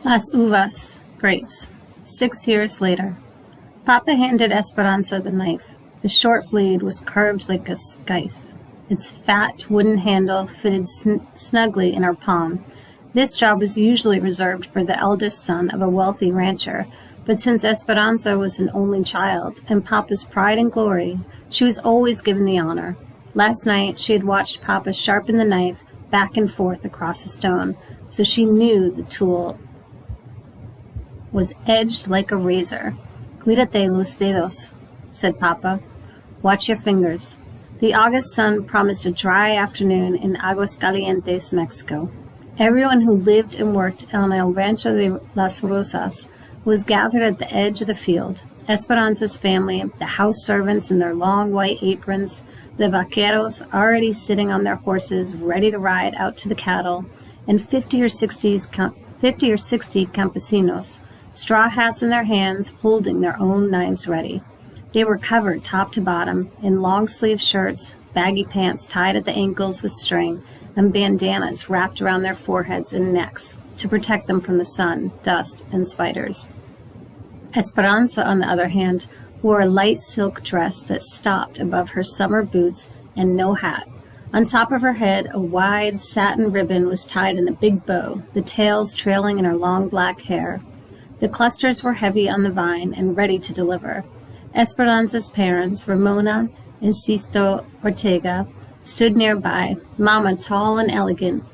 Las uvas, grapes. 6 years later. Papa handed Esperanza the knife. The short blade was curved like a scythe. Its fat wooden handle fitted snugly in her palm. This job was usually reserved for the eldest son of a wealthy rancher, but since Esperanza was an only child and Papa's pride and glory, she was always given the honor. Last night she had watched Papa sharpen the knife back and forth across a stone, so she knew the tool was edged like a razor. Cuídate los dedos, said Papa. Watch your fingers. The August sun promised a dry afternoon in Aguascalientes, Mexico. Everyone who lived and worked on El Rancho de las Rosas was gathered at the edge of the field. Esperanza's family, the house servants in their long white aprons, the vaqueros already sitting on their horses ready to ride out to the cattle, and 50 or 60 campesinos, straw hats in their hands, holding their own knives ready. They were covered top to bottom in long-sleeved shirts, baggy pants tied at the ankles with string, and bandanas wrapped around their foreheads and necks to protect them from the sun, dust, and spiders. Esperanza, on the other hand, wore a light silk dress that stopped above her summer boots and no hat. On top of her head, a wide satin ribbon was tied in a big bow, the tails trailing in her long black hair. The clusters were heavy on the vine and ready to deliver. Esperanza's parents, Ramona and Sisto Ortega, stood nearby, Mama tall and elegant,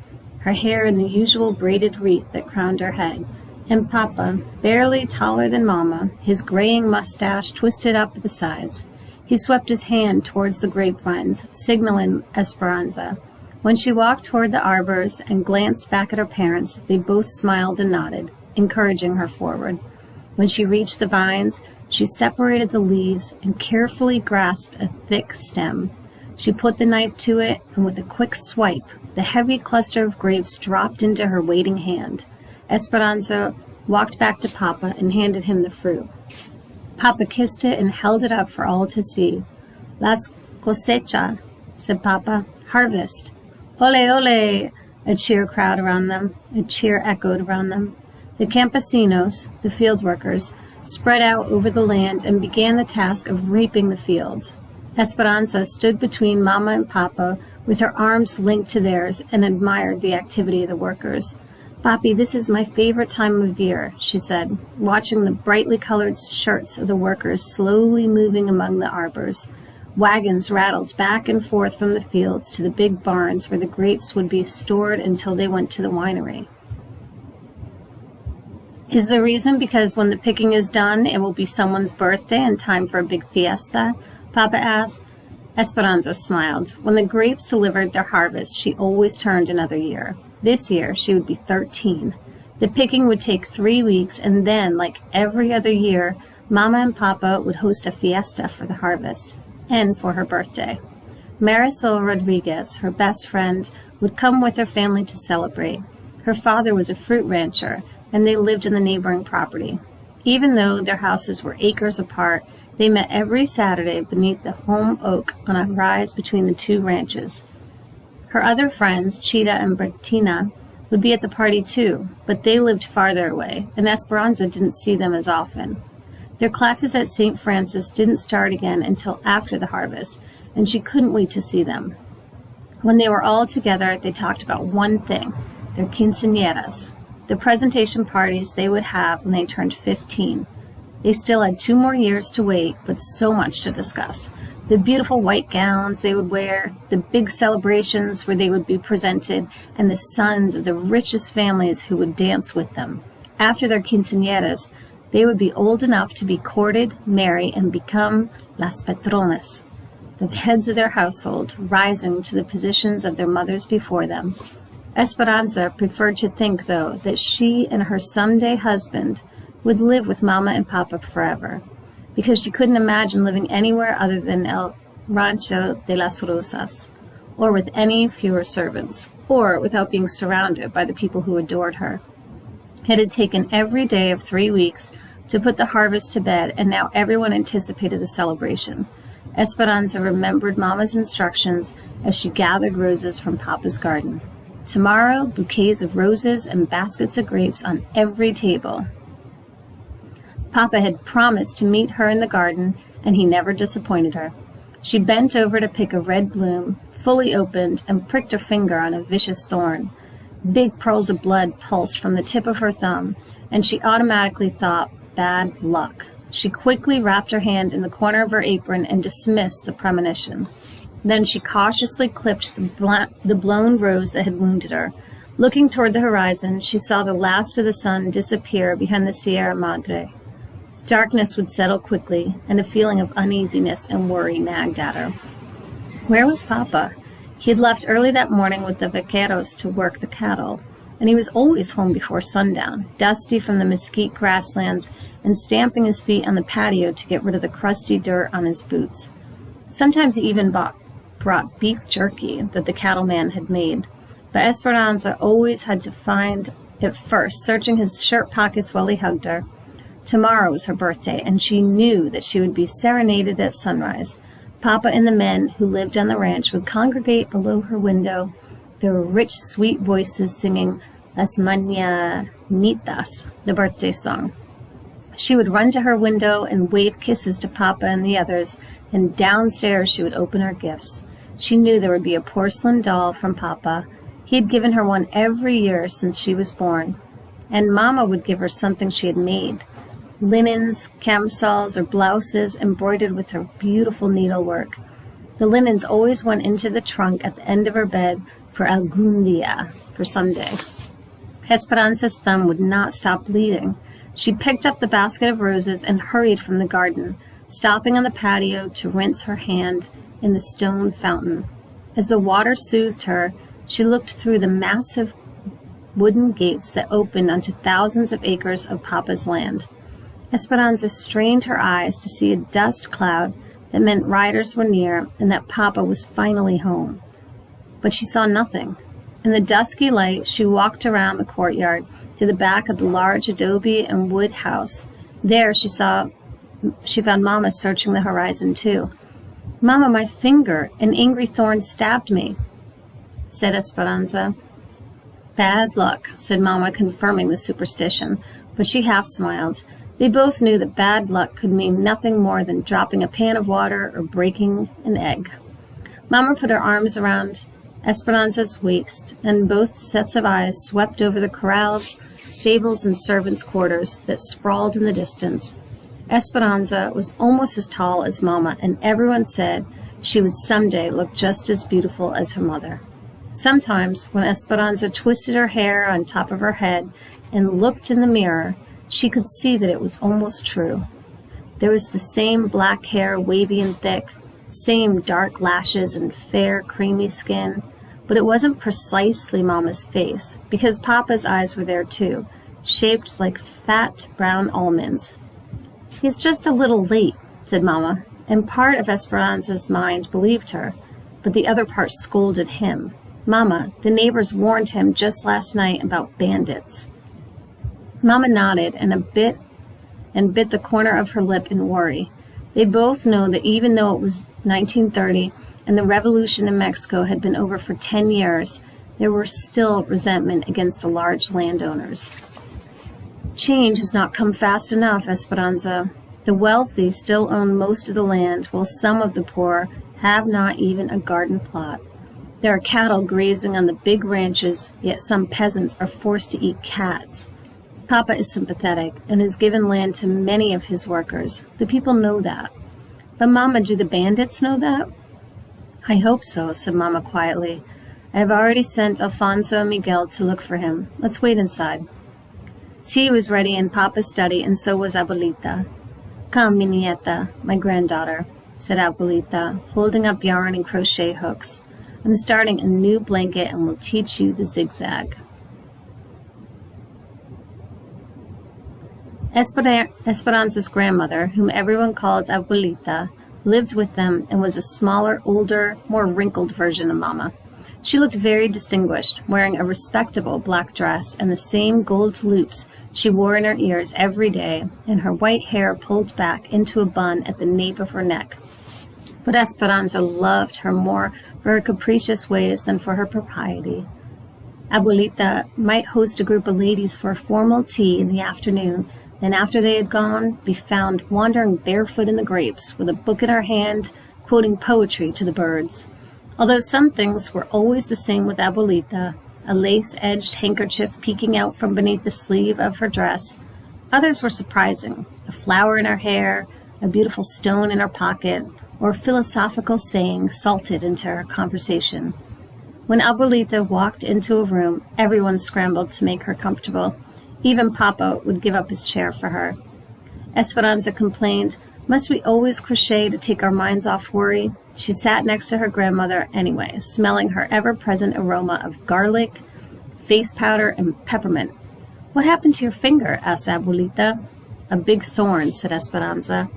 her hair in the usual braided wreath that crowned her head, and Papa, barely taller than Mama, his graying mustache twisted up at the sides. He swept his hand towards the grapevines, signaling Esperanza. When she walked toward the arbors and glanced back at her parents, they both smiled and nodded, encouraging her forward. When she reached the vines, she separated the leaves and carefully grasped a thick stem. She put the knife to it, and with a quick swipe, the heavy cluster of grapes dropped into her waiting hand. Esperanza walked back to Papa and handed him the fruit. Papa kissed it and held it up for all to see. Las cosecha, said Papa. Harvest. Ole, ole, a cheer echoed around them. The campesinos, the field workers, spread out over the land and began the task of reaping the fields. Esperanza stood between Mama and Papa with her arms linked to theirs and admired the activity of the workers. Papi, this is my favorite time of year, she said, watching the brightly colored shirts of the workers slowly moving among the arbors. Wagons rattled back and forth from the fields to the big barns where the grapes would be stored until they went to the winery. Is the reason because when the picking is done, it will be someone's birthday and time for a big fiesta? Papa asked. Esperanza smiled. When the grapes delivered their harvest, she always turned another year. This year, she would be 13. The picking would take 3 weeks, and then, like every other year, Mama and Papa would host a fiesta for the harvest and for her birthday. Marisol Rodriguez, her best friend, would come with her family to celebrate. Her father was a fruit rancher, and they lived in the neighboring property. Even though their houses were acres apart, they met every Saturday beneath the home oak on a rise between the two ranches. Her other friends, Chita and Bertina, would be at the party too, but they lived farther away, and Esperanza didn't see them as often. Their classes at St. Francis didn't start again until after the harvest, and she couldn't wait to see them. When they were all together, they talked about one thing, their quinceañeras, the presentation parties they would have when they turned 15. They still had 2 more years to wait, but so much to discuss. The beautiful white gowns they would wear, the big celebrations where they would be presented, and the sons of the richest families who would dance with them. After their quinceañeras, they would be old enough to be courted, marry, and become las patronas, the heads of their household, rising to the positions of their mothers before them. Esperanza preferred to think, though, that she and her someday husband would live with Mama and Papa forever, because she couldn't imagine living anywhere other than El Rancho de las Rosas, or with any fewer servants, or without being surrounded by the people who adored her. It had taken every day of 3 weeks to put the harvest to bed, and now everyone anticipated the celebration. Esperanza remembered Mama's instructions as she gathered roses from Papa's garden. Tomorrow, bouquets of roses and baskets of grapes on every table. Papa had promised to meet her in the garden, and he never disappointed her. She bent over to pick a red bloom, fully opened, and pricked her finger on a vicious thorn. Big pearls of blood pulsed from the tip of her thumb, and she automatically thought, bad luck. She quickly wrapped her hand in the corner of her apron and dismissed the premonition. Then she cautiously clipped the blown rose that had wounded her. Looking toward the horizon, she saw the last of the sun disappear behind the Sierra Madre. Darkness would settle quickly, and a feeling of uneasiness and worry nagged at her. Where was Papa? He had left early that morning with the vaqueros to work the cattle, and he was always home before sundown, dusty from the mesquite grasslands and stamping his feet on the patio to get rid of the crusty dirt on his boots. Sometimes he even brought beef jerky that the cattleman had made, but Esperanza always had to find it first, searching his shirt pockets while he hugged her. Tomorrow was her birthday, and she knew that she would be serenaded at sunrise. Papa and the men who lived on the ranch would congregate below her window, their rich, sweet voices singing Las Mañanitas, the birthday song. She would run to her window and wave kisses to Papa and the others, and downstairs she would open her gifts. She knew there would be a porcelain doll from Papa. He had given her one every year since she was born. And Mama would give her something she had made. Linens, camisoles, or blouses embroidered with her beautiful needlework. The linens always went into the trunk at the end of her bed for algún día, for someday. Esperanza's thumb would not stop bleeding. She picked up the basket of roses and hurried from the garden, stopping on the patio to rinse her hand in the stone fountain. As the water soothed her, she looked through the massive wooden gates that opened onto thousands of acres of Papa's land. Esperanza strained her eyes to see a dust cloud that meant riders were near and that Papa was finally home. But she saw nothing. In the dusky light, she walked around the courtyard to the back of the large adobe and wood house. There she found Mama searching the horizon too. "Mama, my finger! An angry thorn stabbed me," said Esperanza. "Bad luck," said Mama, confirming the superstition, but she half smiled. They both knew that bad luck could mean nothing more than dropping a pan of water or breaking an egg. Mama put her arms around Esperanza's waist, and both sets of eyes swept over the corrals, stables, and servants' quarters that sprawled in the distance. Esperanza was almost as tall as Mama, and everyone said she would someday look just as beautiful as her mother. Sometimes, when Esperanza twisted her hair on top of her head and looked in the mirror, she could see that it was almost true. There was the same black hair, wavy and thick, same dark lashes and fair, creamy skin, but it wasn't precisely Mama's face, because Papa's eyes were there too, shaped like fat brown almonds. "He's just a little late," said Mama, and part of Esperanza's mind believed her, but the other part scolded him. "Mama, the neighbors warned him just last night about bandits." Mama nodded and bit the corner of her lip in worry. They both know that even though it was 1930 and the revolution in Mexico had been over for 10 years, there were still resentment against the large landowners. "Change has not come fast enough, Esperanza. The wealthy still own most of the land, while some of the poor have not even a garden plot. There are cattle grazing on the big ranches, yet some peasants are forced to eat cats. Papa is sympathetic and has given land to many of his workers. The people know that. But, Mama, do the bandits know that?" "I hope so," said Mama quietly. "I have already sent Alfonso and Miguel to look for him. Let's wait inside." Tea was ready in Papa's study, and so was Abuelita. "Come, mi nieta, my granddaughter," said Abuelita, holding up yarn and crochet hooks. "I'm starting a new blanket and will teach you the zigzag." Esperanza's grandmother, whom everyone called Abuelita, lived with them and was a smaller, older, more wrinkled version of Mama. She looked very distinguished, wearing a respectable black dress and the same gold loops she wore in her ears every day, and her white hair pulled back into a bun at the nape of her neck. But Esperanza loved her more for her capricious ways than for her propriety. Abuelita might host a group of ladies for a formal tea in the afternoon, then after they had gone, be found wandering barefoot in the grapes with a book in her hand, quoting poetry to the birds. Although some things were always the same with Abuelita, a lace-edged handkerchief peeking out from beneath the sleeve of her dress, others were surprising, a flower in her hair, a beautiful stone in her pocket, or a philosophical saying salted into her conversation. When Abuelita walked into a room, everyone scrambled to make her comfortable. Even Papa would give up his chair for her. Esperanza complained, "Must we always crochet to take our minds off worry?" She sat next to her grandmother anyway, smelling her ever-present aroma of garlic, face powder, and peppermint. "What happened to your finger?" asked Abuelita. "A big thorn," said Esperanza.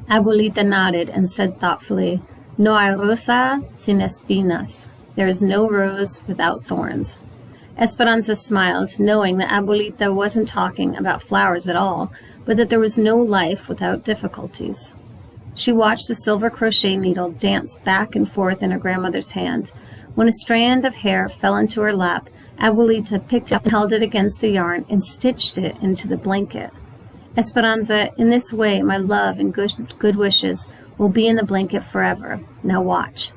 Abuelita nodded and said thoughtfully, "No hay rosa sin espinas." There is no rose without thorns. Esperanza smiled, knowing that Abuelita wasn't talking about flowers at all, but that there was no life without difficulties. She watched the silver crochet needle dance back and forth in her grandmother's hand. When a strand of hair fell into her lap, Abuelita picked it up and held it against the yarn and stitched it into the blanket. "Esperanza, in this way my love and good wishes will be in the blanket forever. Now watch.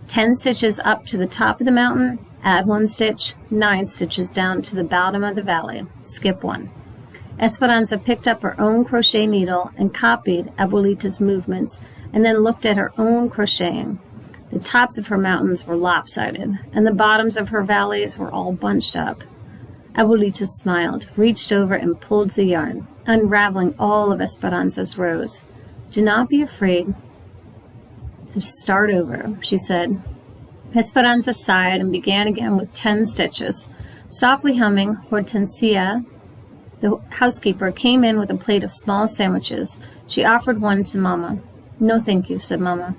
10 stitches up to the top of the mountain, add 1 stitch, 9 stitches down to the bottom of the valley, skip 1. Esperanza picked up her own crochet needle and copied Abuelita's movements, and then looked at her own crocheting. The tops of her mountains were lopsided, and the bottoms of her valleys were all bunched up. Abuelita smiled, reached over and pulled the yarn, unraveling all of Esperanza's rows. "Do not be afraid to start over," she said. Esperanza sighed and began again with 10 stitches. Softly humming, Hortensia, the housekeeper, came in with a plate of small sandwiches. She offered one to Mama. "No, thank you," said Mama.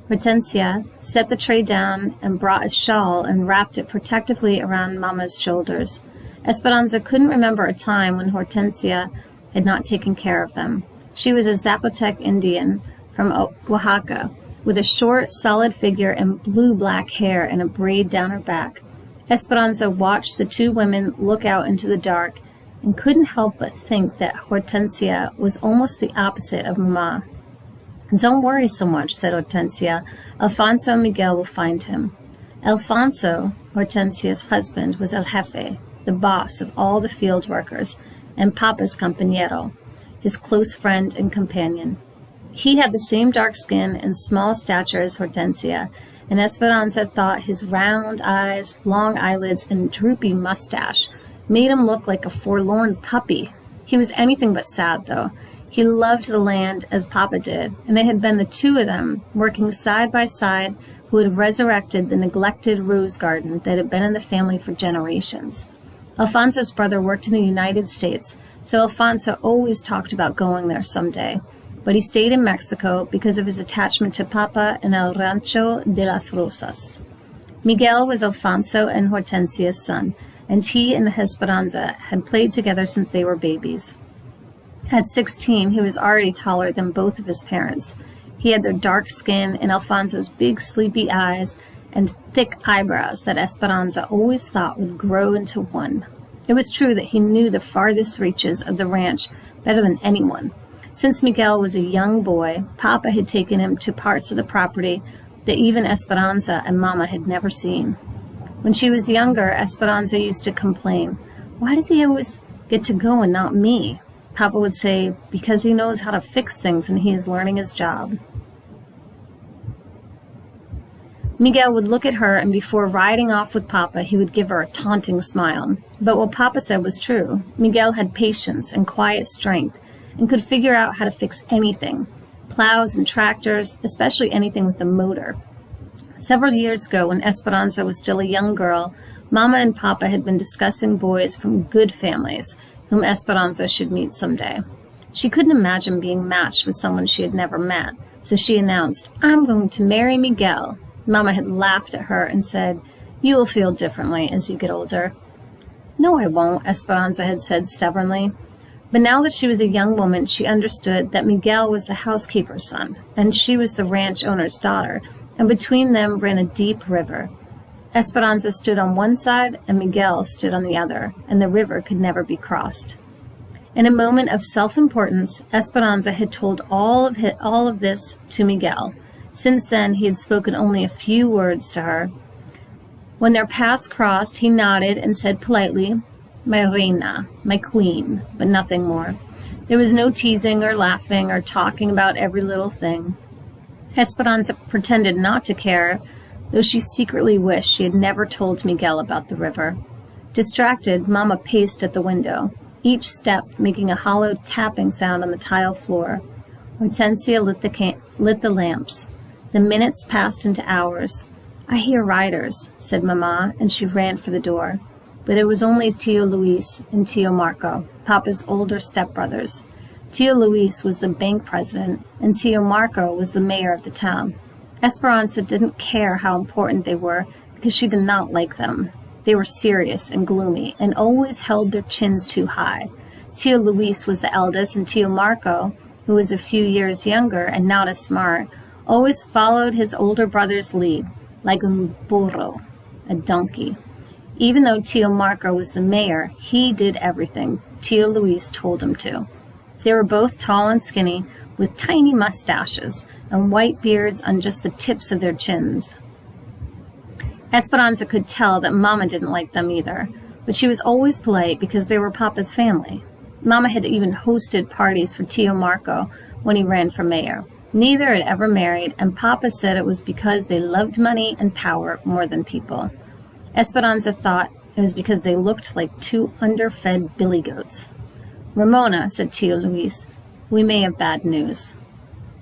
Hortensia set the tray down and brought a shawl and wrapped it protectively around Mama's shoulders. Esperanza couldn't remember a time when Hortensia had not taken care of them. She was a Zapotec Indian from Oaxaca, with a short, solid figure and blue-black hair and a braid down her back. Esperanza watched the two women look out into the dark and couldn't help but think that Hortensia was almost the opposite of Mama. "Don't worry so much," said Hortensia. "Alfonso and Miguel will find him." Alfonso, Hortensia's husband, was El Jefe, the boss of all the field workers, and Papa's compañero, his close friend and companion. He had the same dark skin and small stature as Hortensia, and Esperanza thought his round eyes, long eyelids, and droopy mustache made him look like a forlorn puppy. He was anything but sad, though. He loved the land as Papa did, and it had been the two of them, working side by side, who had resurrected the neglected rose garden that had been in the family for generations. Alfonso's brother worked in the United States, so Alfonso always talked about going there someday. But he stayed in Mexico because of his attachment to Papa and El Rancho de las Rosas. Miguel was Alfonso and Hortensia's son, and he and Esperanza had played together since they were babies. At 16, he was already taller than both of his parents. He had their dark skin and Alfonso's big sleepy eyes and thick eyebrows that Esperanza always thought would grow into one. It was true that he knew the farthest reaches of the ranch better than anyone. Since Miguel was a young boy, Papa had taken him to parts of the property that even Esperanza and Mama had never seen. When she was younger, Esperanza used to complain, "Why does he always get to go and not me?" Papa would say, "Because he knows how to fix things and he is learning his job." Miguel would look at her, and before riding off with Papa, he would give her a taunting smile. But what Papa said was true. Miguel had patience and quiet strength, and could figure out how to fix anything, plows and tractors, especially anything with a motor. Several years ago, when Esperanza was still a young girl, Mama and Papa had been discussing boys from good families, whom Esperanza should meet someday. She couldn't imagine being matched with someone she had never met, so she announced, "I'm going to marry Miguel." Mama had laughed at her and said, "You will feel differently as you get older." "No, I won't," Esperanza had said stubbornly. But now that she was a young woman, she understood that Miguel was the housekeeper's son, and she was the ranch owner's daughter, and between them ran a deep river. Esperanza stood on one side and Miguel stood on the other, and the river could never be crossed. In a moment of self-importance, Esperanza had told all of this to Miguel. Since then, he had spoken only a few words to her. When their paths crossed, he nodded and said politely, "My reina, my queen," but nothing more. There was no teasing or laughing or talking about every little thing. Esperanza pretended not to care, though she secretly wished she had never told Miguel about the river. Distracted, Mama paced at the window, each step making a hollow tapping sound on the tile floor. Hortensia lit the lamps. The minutes passed into hours. "I hear riders," said Mama, and she ran for the door. But it was only Tio Luis and Tio Marco, Papa's older stepbrothers. Tio Luis was the bank president, and Tio Marco was the mayor of the town. Esperanza didn't care how important they were because she did not like them. They were serious and gloomy and always held their chins too high. Tio Luis was the eldest, and Tio Marco, who was a few years younger and not as smart, always followed his older brother's lead, like un burro, a donkey. Even though Tio Marco was the mayor, he did everything Tio Luis told him to. They were both tall and skinny, with tiny mustaches and white beards on just the tips of their chins. Esperanza could tell that Mama didn't like them either, but she was always polite because they were Papa's family. Mama had even hosted parties for Tio Marco when he ran for mayor. Neither had ever married, and Papa said it was because they loved money and power more than people. Esperanza thought it was because they looked like two underfed billy goats. "Ramona," said Tio Luis, "we may have bad news.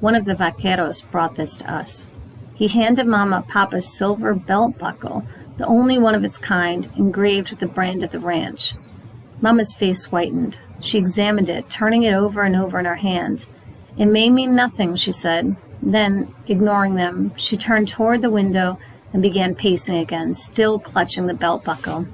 One of the vaqueros brought this to us." He handed Mama Papa's silver belt buckle, the only one of its kind, engraved with the brand of the ranch. Mama's face whitened. She examined it, turning it over and over in her hand. "It may mean nothing," she said. Then, ignoring them, she turned toward the window and began pacing again, still clutching the belt buckle.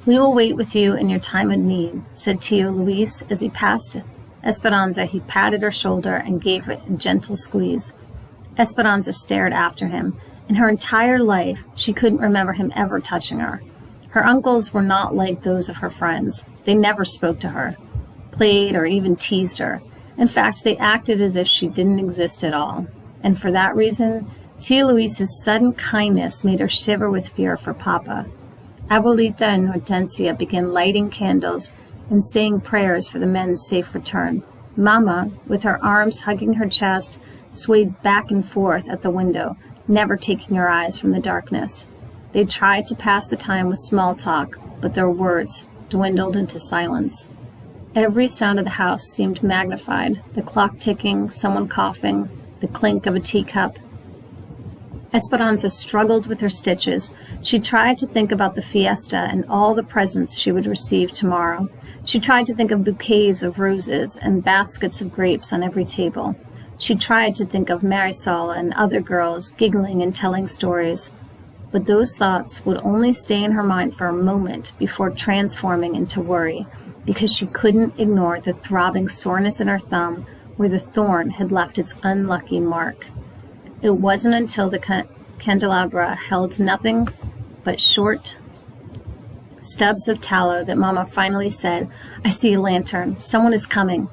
"We will wait with you in your time of need," said Tio Luis. As he passed Esperanza, he patted her shoulder and gave it a gentle squeeze. Esperanza stared after him. In her entire life, she couldn't remember him ever touching her. Her uncles were not like those of her friends. They never spoke to her, played, or even teased her. In fact, they acted as if she didn't exist at all. And for that reason, Tio Luis's sudden kindness made her shiver with fear for Papa. Abuelita and Hortensia began lighting candles and saying prayers for the men's safe return. Mama, with her arms hugging her chest, swayed back and forth at the window, never taking her eyes from the darkness. They tried to pass the time with small talk, but their words dwindled into silence. Every sound of the house seemed magnified, the clock ticking, someone coughing, the clink of a teacup. Esperanza struggled with her stitches. She tried to think about the fiesta and all the presents she would receive tomorrow. She tried to think of bouquets of roses and baskets of grapes on every table. She tried to think of Marisol and other girls giggling and telling stories. But those thoughts would only stay in her mind for a moment before transforming into worry, because she couldn't ignore the throbbing soreness in her thumb where the thorn had left its unlucky mark. It wasn't until the candelabra held nothing but short stubs of tallow that Mama finally said, "I see a lantern. Someone is coming."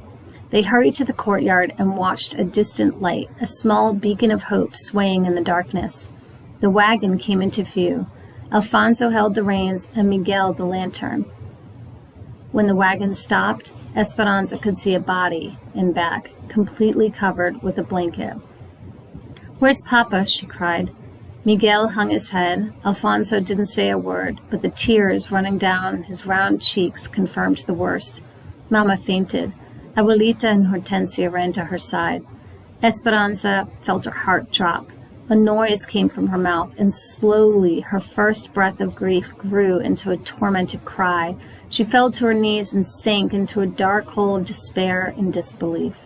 They hurried to the courtyard and watched a distant light, a small beacon of hope swaying in the darkness. The wagon came into view. Alfonso held the reins and Miguel the lantern. When the wagon stopped, Esperanza could see a body in back, completely covered with a blanket. "Where's Papa?" she cried. Miguel hung his head. Alfonso didn't say a word, but the tears running down his round cheeks confirmed the worst. Mama fainted. Abuelita and Hortensia ran to her side. Esperanza felt her heart drop. A noise came from her mouth, and slowly her first breath of grief grew into a tormented cry. She fell to her knees and sank into a dark hole of despair and disbelief.